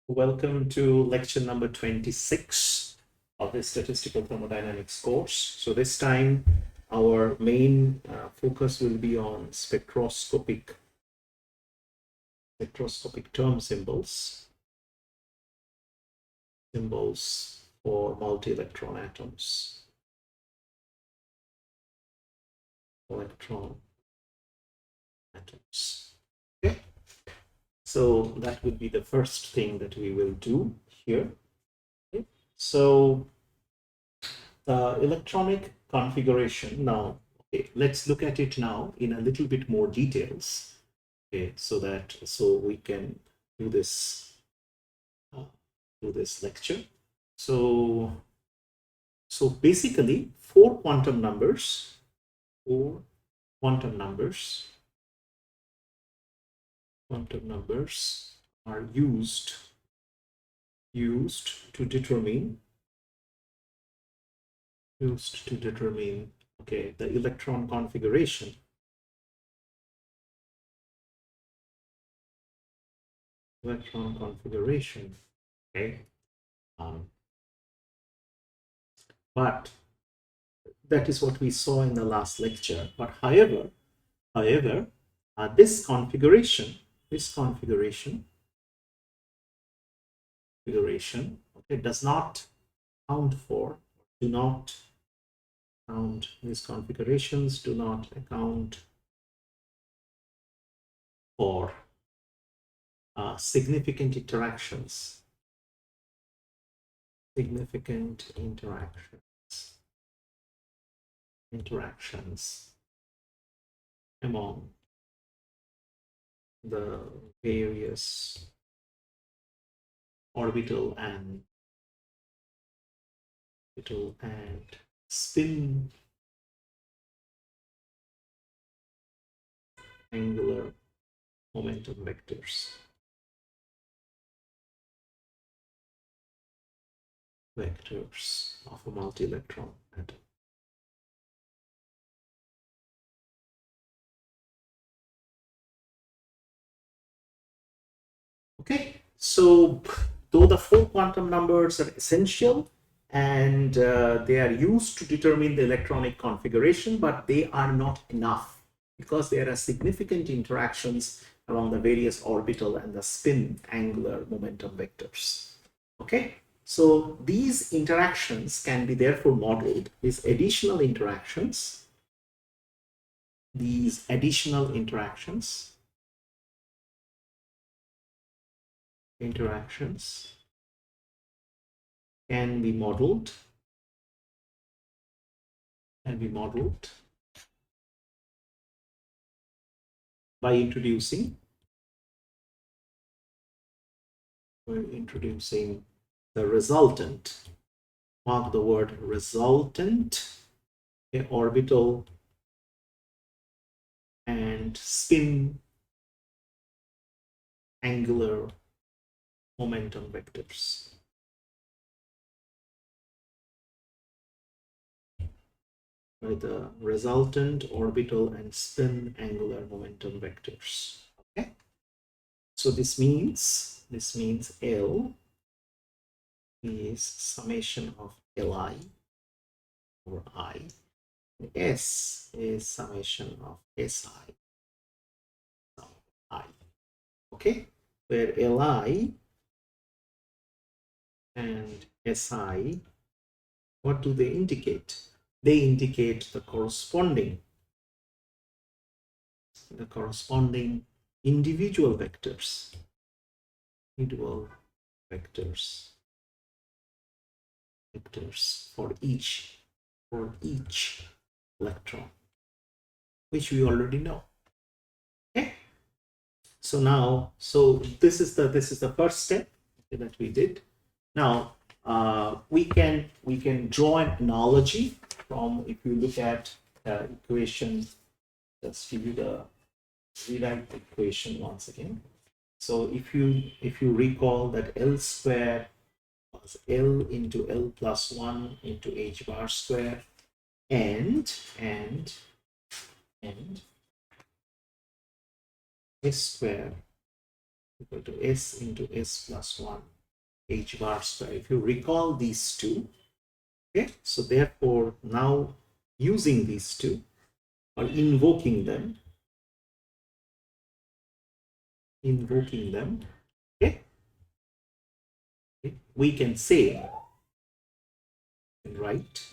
Welcome to lecture number 26 of the Statistical Thermodynamics course. So this time our main focus will be on spectroscopic term symbols for multi-electron atoms. Okay. So that would be the first thing that we will do here. Okay. So the electronic configuration now, okay, let's look at it now in a little bit more details. Okay, so we can do this lecture. So basically four quantum numbers are used to determine okay, the electron configuration. Okay, but that is what we saw in the last lecture. But however, this configuration, okay, does not account for, these configurations do not account for significant interactions among the various orbital and spin angular momentum vectors of a multi-electron atom. Okay, so though the four quantum numbers are essential and they are used to determine the electronic configuration, but they are not enough because there are significant interactions along the various orbital and the spin angular momentum vectors. Okay, so these interactions can be therefore modeled. These additional interactions can be modeled by introducing the resultant, mark the word resultant, okay, orbital and spin angular momentum vectors. Right, the resultant orbital and spin angular momentum vectors. Okay, so this means L is summation of Li over I, and S is summation of Si I. Okay, where Li and Si, what do they indicate? They indicate the corresponding individual vectors for each electron, which we already know. Okay, so now, this is the first step that we did. Now we can draw an analogy from, if you look at the equation, let's give you the rewrite the equation once again. So if you recall that L square was L into L plus 1 into H bar square and S square equal to S into S plus 1 h bar square. If you recall these two, okay, so therefore now using these two or invoking them, okay, we can say, right,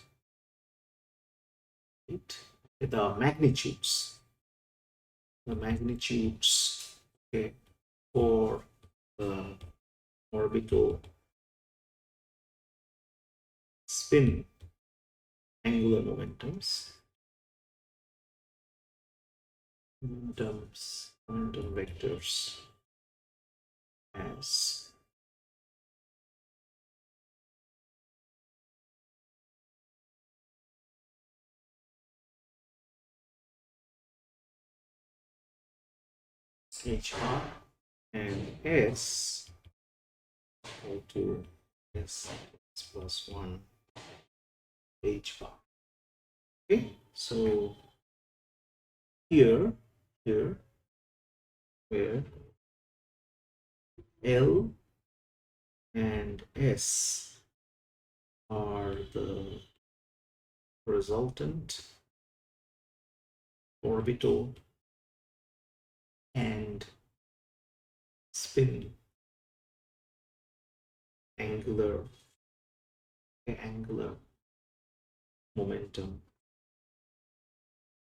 the magnitudes, okay, for the orbital spin angular momentum vectors as h bar and s equal to s plus 1 h bar. Okay, so here where L and S are the resultant orbital and spin angular momentum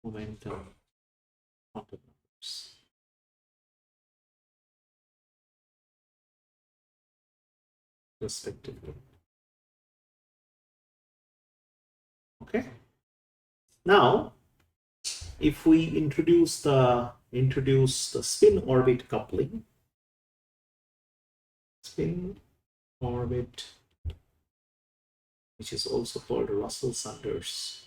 quantum numbers, respectively. Okay. Now, if we introduce the spin orbit coupling, which is also called Russell-Saunders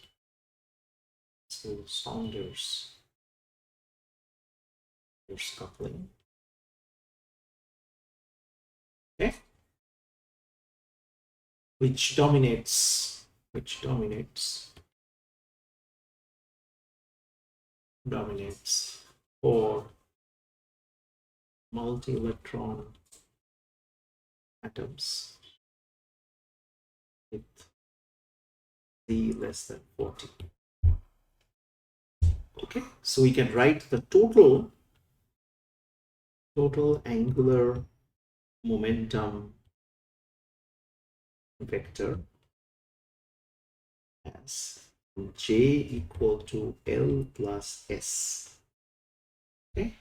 coupling. Okay, which dominates for multi-electron atoms with Z less than 40. Okay, so we can write the total angular momentum vector as J equal to L plus S. Okay,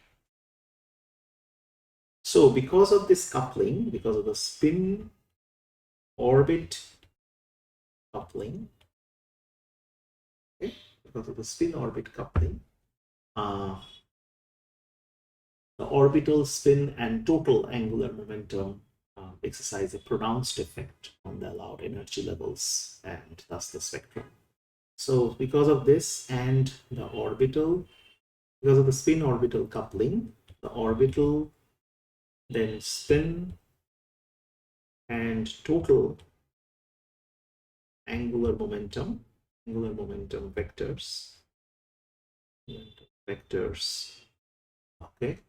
so because of this coupling, because of the spin orbit coupling, okay, because of the spin orbit coupling, the orbital spin and total angular momentum exercise a pronounced effect on the allowed energy levels and thus the spectrum. So because of this and the orbital, because of the spin orbital coupling, the orbital, then spin and total angular momentum vectors, okay,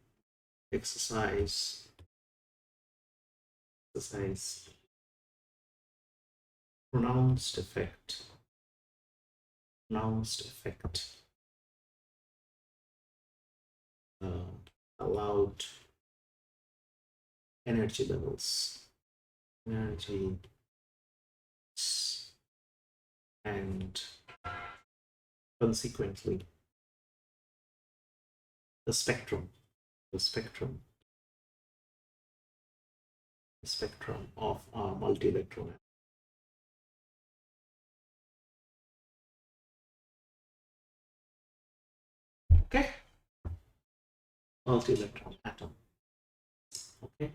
exercise pronounced effect allowed energy levels, and consequently the spectrum of multi-electron. Okay, multi-electron atom. Okay,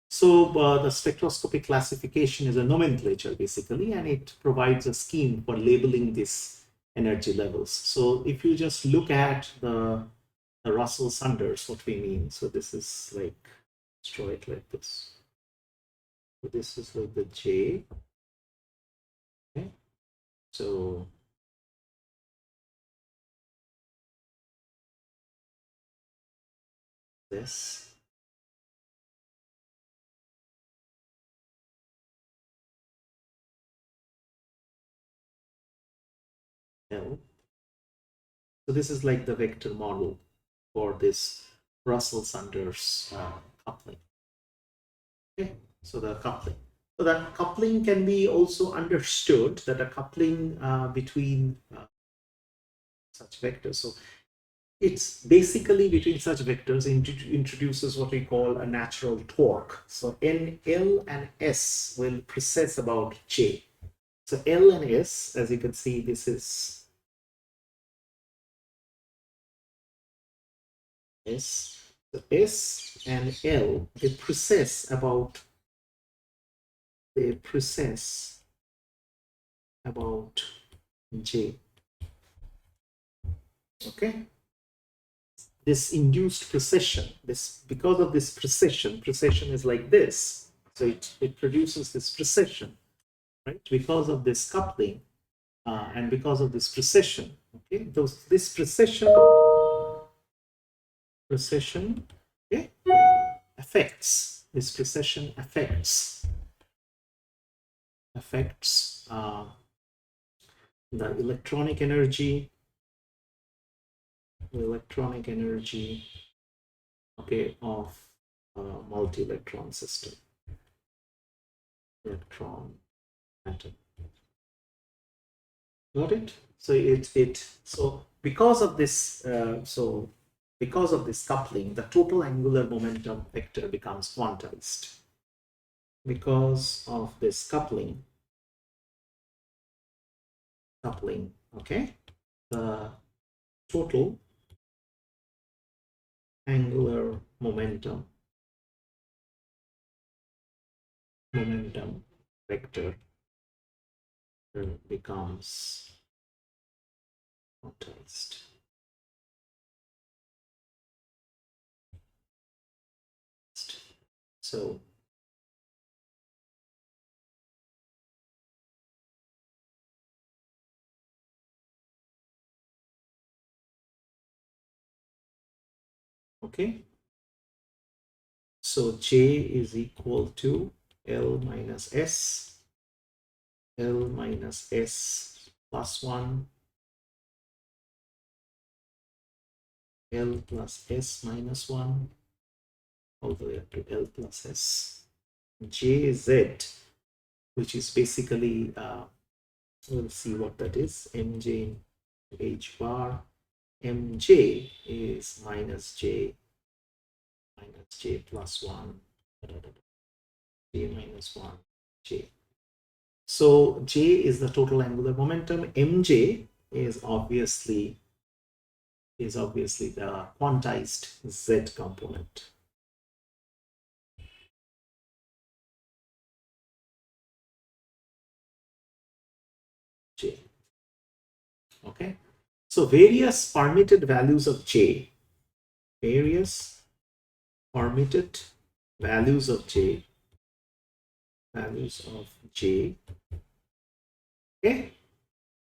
so the spectroscopic classification is a nomenclature basically, and it provides a scheme for labeling these energy levels. So if you just look at the Russell-Saunders, what we mean. So this is like, let's draw it like this. So this is like the J. Okay, so this L. So this is like the vector model for this Russell-Sanders coupling. Okay, so the coupling. So that coupling can be also understood, that a coupling between such vectors. So it's basically between such vectors introduces what we call a natural torque. So N, L, and S will precess about J. So L and S, as you can see, this is S. So S and L, they precess about J. Okay. This induced precession, because of this precession is like this. So it produces this precession, right? Because of this coupling and because of this precession, okay? This precession, okay, affects the electronic energy, okay, of multi-electron system, electron atom. Got it? So because of this coupling, the total angular momentum vector becomes quantized. Because of this coupling, okay, the total angular momentum vector becomes quantized. So okay, so J is equal to L minus S plus 1, L plus S minus 1, all the way up to L plus S. JZ, which is basically, we'll see what that is, MJ H bar. MJ is minus J plus 1, J minus 1, J. So J is the total angular momentum. MJ is obviously the quantized Z component. J. Okay. So various permitted values of J, okay,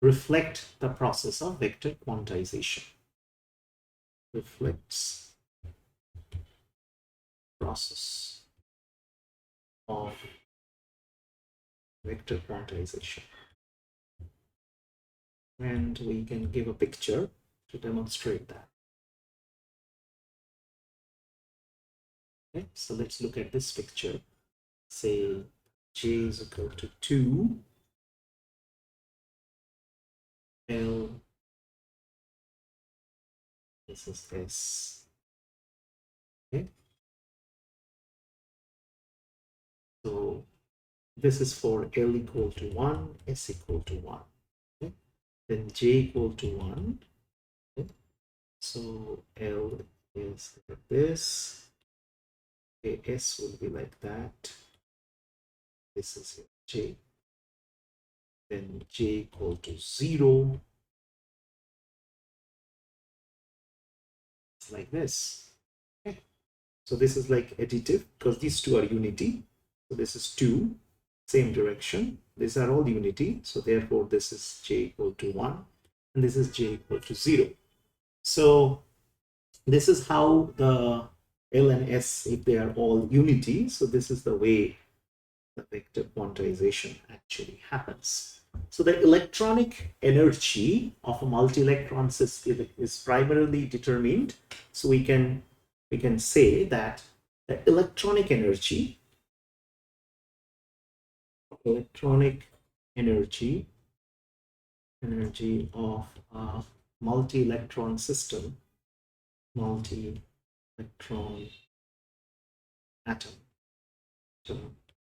reflect the process of vector quantization. Reflects process of vector quantization. And we can give a picture to demonstrate that. Okay, so let's look at this picture. Say J is equal to 2, L, this is S. Okay, so this is for L equal to 1, S equal to 1. Okay, then J equal to 1. Okay, so L is like this. Okay, S will be like that. This is J. Then J equal to 0. It's like this. Okay. So this is like additive because these two are unity. So this is 2, same direction. These are all unity. So therefore this is J equal to 1 and this is J equal to 0. So this is how the L and S, if they are all unity, so this is the way the vector quantization actually happens. So the electronic energy of a multi-electron system is primarily determined. So we can say that the electronic energy of a multi-electron system, multi-electron atom,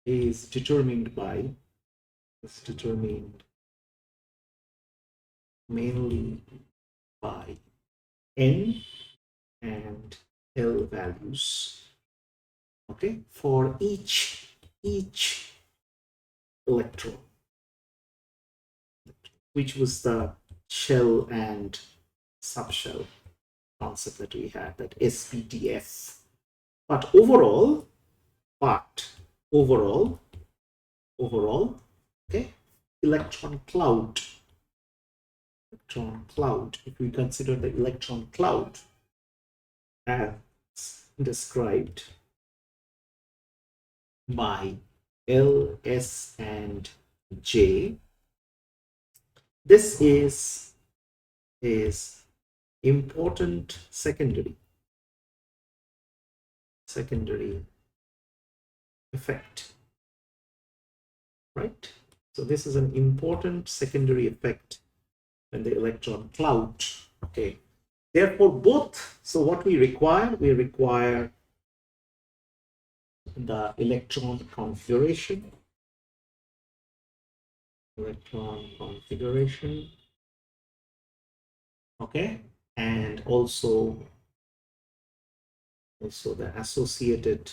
is determined mainly by N and L values, okay, for each electron, which was the shell and subshell concept that we had, that SPDF. But overall, okay, electron cloud, if we consider the electron cloud as described by L, S, and J, this is important secondary effect, right? So this is an important secondary effect when the electron cloud, okay. Therefore, both, so what we require the electron configuration, okay, and also the associated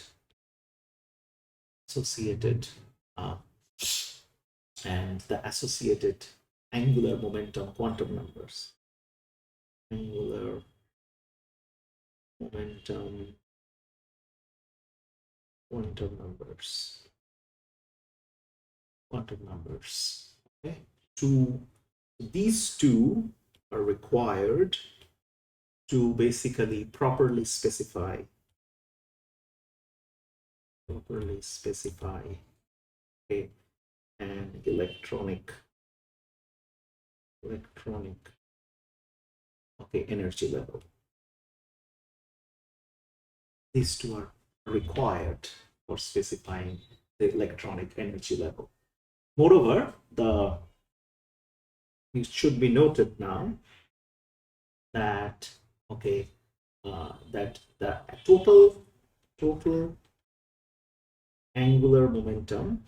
and the associated angular momentum quantum numbers. Angular momentum quantum numbers. Okay, these two are required to basically properly specify okay, an electronic okay, energy level. These two are required for specifying the electronic energy level. Moreover, it should be noted now that okay, that the total angular momentum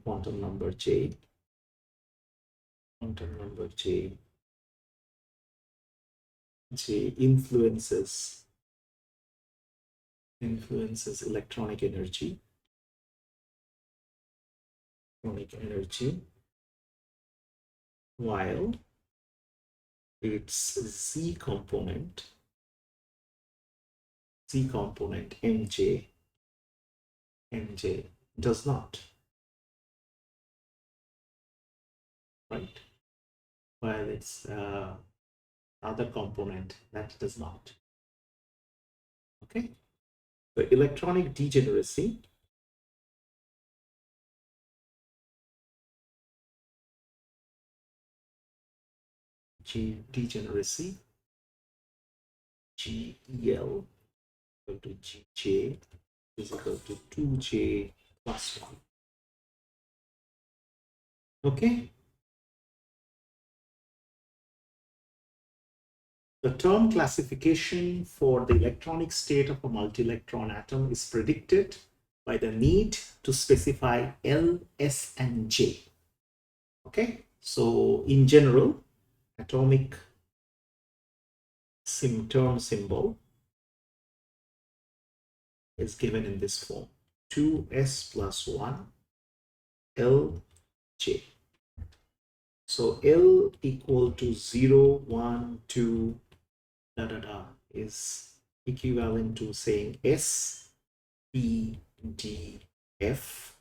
quantum number J influences electronic energy, while its Z component MJ does not, right? While its other component that does not. Okay, the electronic degeneracy degeneracy GEL equal to GJ is equal to 2J plus 1. Okay. The term classification for the electronic state of a multi-electron atom is predicted by the need to specify L, S, and J. Okay. So in general, atomic term symbol is given in this form: 2s plus 1 Lj. So L equal to 0, 1, 2, is equivalent to saying S, P, D, F.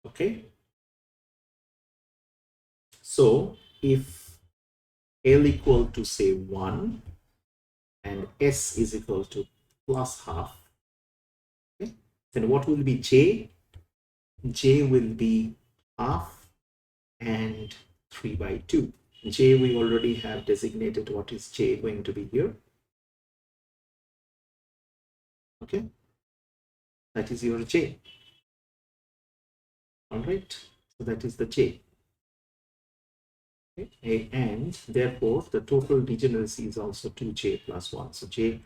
Okay. So if L equal to say 1 and S is equal to plus half, okay, then what will be J? J will be half and 3/2. J, we already have designated what is J going to be here. Okay, that is your J. All right, so that is the J. Okay. And therefore the total degeneracy is also 2J plus 1. So J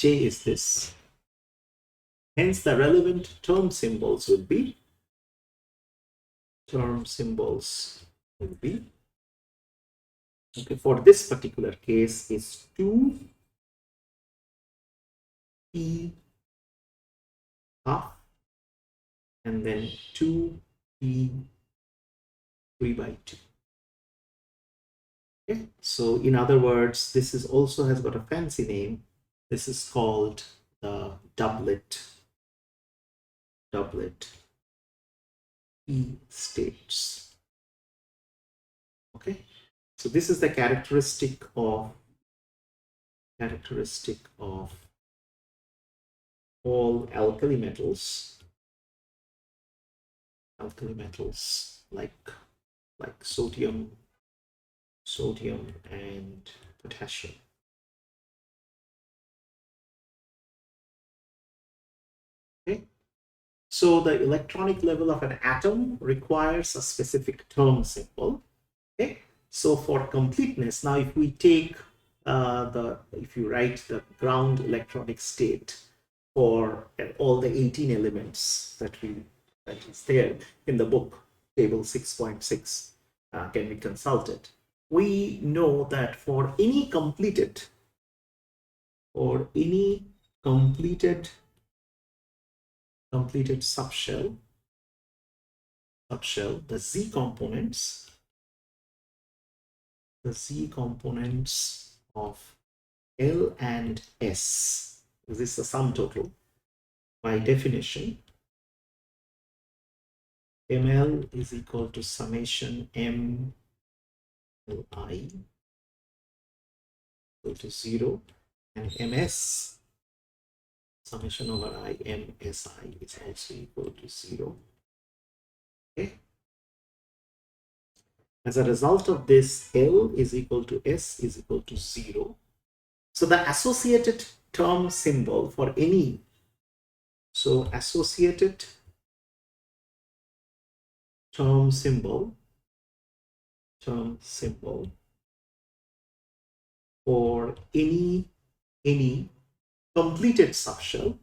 is this. Hence the relevant term symbols will be okay, for this particular case is 2p half and then 2p 3/2. Okay, so in other words, this is also has got a fancy name. This is called the doublet E states. Okay, so this is the characteristic of all alkali metals like sodium and potassium. Okay, so the electronic level of an atom requires a specific term symbol. Okay, so for completeness, now if we take if you write the ground electronic state for all the 18 elements that is there in the book, table 6.6, can be consulted. We know that for any completed subshell, the Z components of L and S, this is the sum total. By definition, ML is equal to summation M Li equal to 0, and MS summation over I MSI is also equal to 0. Okay. As a result of this, L is equal to S is equal to 0. So the associated term symbol for any, so associated term symbol for any completed subshell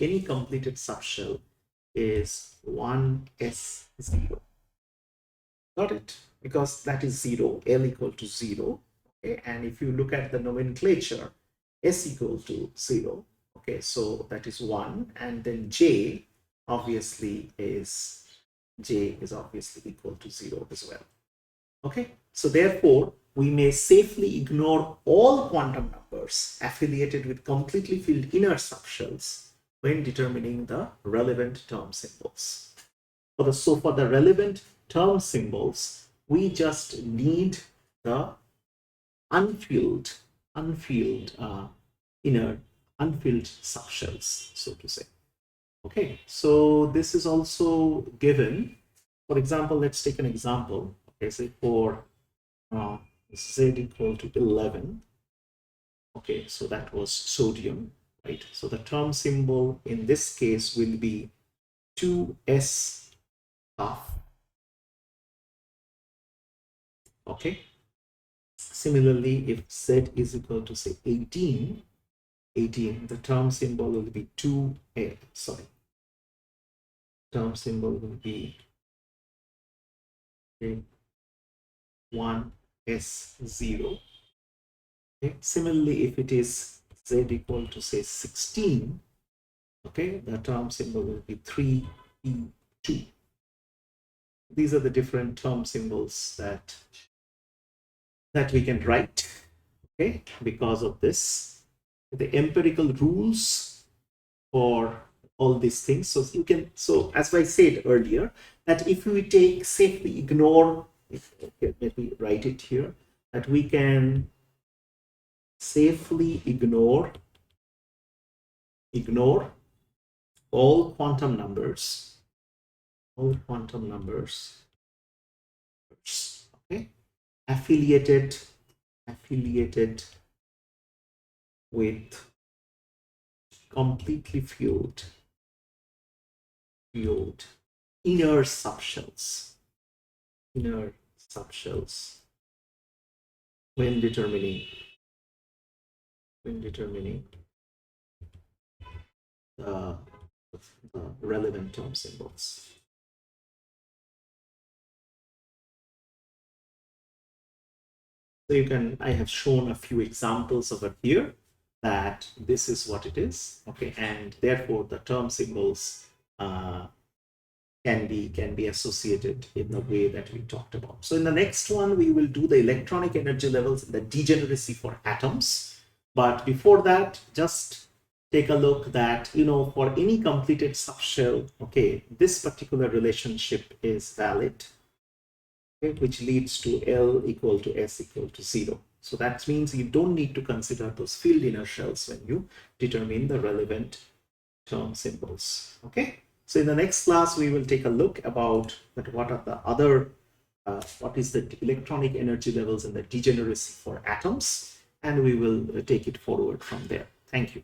any completed subshell is 1s0. Got it? Because that is 0, L equal to 0. Okay, and if you look at the nomenclature, S equal to 0. Okay, so that is 1, and then J obviously is obviously equal to 0 as well. Okay, so therefore we may safely ignore all quantum numbers affiliated with completely filled inner subshells when determining the relevant term symbols. So for the relevant term symbols, we just need the unfilled subshells, so to say. Okay, so this is also given. For example, let's take an example. Okay, say for Z equal to 11. Okay, so that was sodium, right? So the term symbol in this case will be 2s half. Okay. Similarly, if Z is equal to say 18, the term symbol will be 2a. Sorry. Term symbol will be 1s0. Okay. Similarly, if it is Z equal to say 16, okay, the term symbol will be 3e2. These are the different term symbols that we can write, okay, because of this. The empirical rules for all these things. So you can, so as I said earlier, that if we safely ignore, let me write it here, that we can safely ignore ignore all quantum numbers, okay, affiliated with completely filled inner subshells when determining the relevant term symbols. So you can, I have shown a few examples of it here, that this is what it is, okay, and therefore the term symbols can be associated in the way that we talked about. So in the next one, we will do the electronic energy levels and the degeneracy for atoms. But before that, just take a look that, you know, for any completed subshell, okay, this particular relationship is valid, okay, which leads to L equal to S equal to 0. So that means you don't need to consider those filled inner shells when you determine the relevant term symbols, okay? So in the next class, we will take a look about that what are the other, what is the electronic energy levels and the degeneracy for atoms, and we will take it forward from there. Thank you.